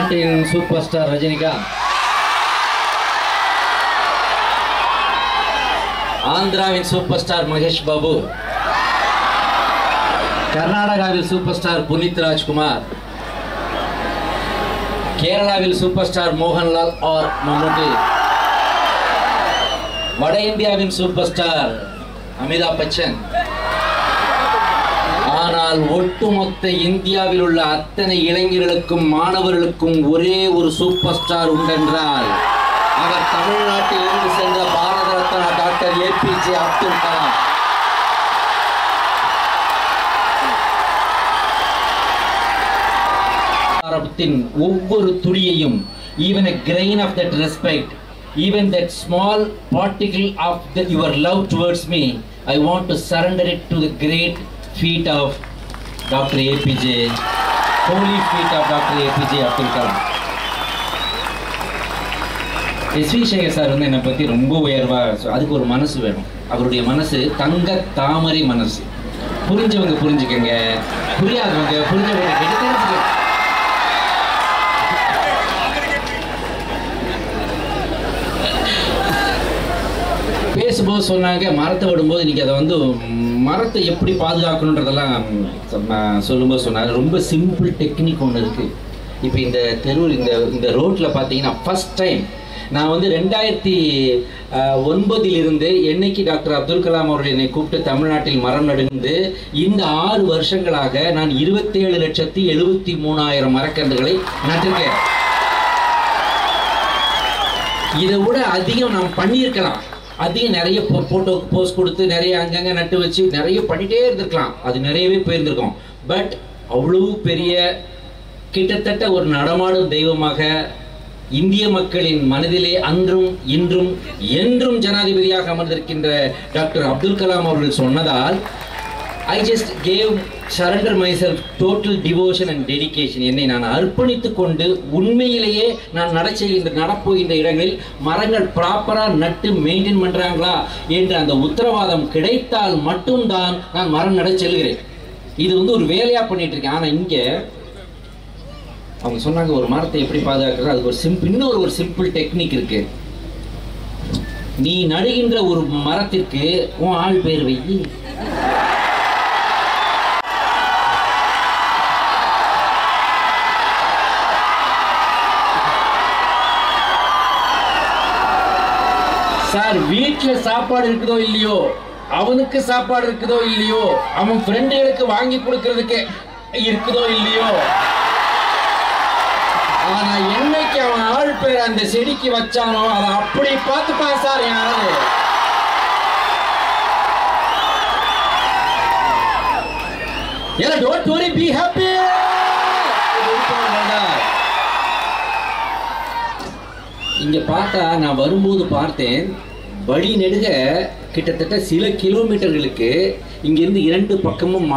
தமிழ்நாட்டின் super star Rajinikanth, ஆந்திராவின் super star Mahesh Babu, கர்நாடகாவில் சூப்பர் ஸ்டார் புனித் ராஜ்குமார், கேரளாவில் சூப்பர் ஸ்டார் மோகன்லால் ஆர் மம்முட்டி, வட இந்தியாவின் சூப்பர் ஸ்டார் அமிதாப் பச்சன். ஆனால் ஒட்டுமொத்த இந்தியாவில் உள்ள அத்தனை இளைஞர்களுக்கும் மாணவர்களுக்கும் ஒரே ஒரு சூப்பர் ஸ்டார் உண்டென்றால் அவர் தமிழ்நாட்டில் இருந்து சென்ற பாரத ரத்னா டாக்டர் ஏபிஜே அப்துல் கலாம். ஒவ்வொரு துளியையும், even a grain of that respect, even that small particle of your love towards me, I want to surrender it to the great feet of Dr. APJ, holy feet of Dr. APJ Abdul Kalam. SV Sekhar sir வந்து என்னை பற்றி ரொம்ப உயர்வாக, அதுக்கு ஒரு மனசு வேணும். அவருடைய மனசு தங்க தாமரை மனசு. புரிஞ்சவங்க புரிஞ்சுக்கங்க, புரியாதவங்க புரிஞ்சவங்க கேட்டு தெரிஞ்சுக்க. பேசும்போது சொன்னாங்க, மரத்தை விடும்போது இன்றைக்கி அதை வந்து மரத்தை எப்படி பாதுகாக்கணுன்றதெல்லாம் சொல்லும்போது சொன்னாங்க. ரொம்ப சிம்பிள் டெக்னிக் ஒன்று இருக்குது. இப்போ இந்த தெருவில் இந்த ரோட்டில் பார்த்தீங்கன்னா ஃபஸ்ட் டைம் நான் வந்து 2009 என்னைக்கு டாக்டர் அப்துல் கலாம் அவர்கள் என்னை கூப்பிட்டு தமிழ்நாட்டில் மரம் நடுந்து இந்த 6 வருஷங்களாக நான் 27,73,000 மரக்கன்றுகளை நட்டிருக்கேன். இதை விட அதிகம் நாம் பண்ணியிருக்கலாம். அதிகம் நிறைய போட்டோ போஸ்ட் கொடுத்து நிறைய அங்கங்கே நட்டு வச்சு நிறைய பண்ணிகிட்டே இருந்திருக்கலாம். அது நிறையவே போயிருந்திருக்கோம். பட் அவ்வளவு பெரிய கிட்டத்தட்ட ஒரு நடமாடும் தெய்வமாக இந்திய மக்களின் மனதிலே அன்றும் இன்றும் என்றும் ஜனாதிபதியாக அமர்ந்திருக்கின்ற டாக்டர் அப்துல் கலாம் அவர்கள் சொன்னதால் I just gave surrender myself total devotion and dedication. என்னை நான் அர்ப்பணித்துக் கொண்டு உண்மையிலேயே நான் நடப்போகின்ற இடங்களில் மரங்கள் ப்ராப்பராக நட்டு மெயின்டைன் பண்ணுறாங்களா என்ற அந்த உத்தரவாதம் கிடைத்தால் மட்டும்தான் நான் மரம் நட செல்கிறேன். இது வந்து ஒரு வேலையாக பண்ணிட்டு இருக்கேன். ஆனால் இங்கே அவங்க சொன்னாங்க, ஒரு மரத்தை எப்படி பாதுகாக்கிறது, அதுக்கு ஒரு இன்னொரு ஒரு சிம்பிள் டெக்னிக் இருக்கு. நீ நடுகின்ற ஒரு மரத்திற்கு உன் ஆள் பேர் வை. சார், வீட்டில் சாப்பாடு இருக்குதோ இல்லையோ, அவனுக்கு சாப்பாடு இருக்குதோ இல்லையோ, அவன் ஃப்ரெண்டுகளுக்கு வாங்கி கொடுக்கறதுக்கு இருக்குதோ இல்லையோ, ஆனா என்னைக்கு அவன் ஆள் பேர் அந்த செடிக்கு வச்சானோ அதை அப்படி பார்த்துப்பா சார். யாராவது don't worry, be happy. இங்க பார்த்தா நான் வரும்போது பார்த்தேன், வழி நெடுக கிட்டத்தட்ட சில கிலோமீட்டர்களுக்கு இங்கிருந்து 2 பக்கமும்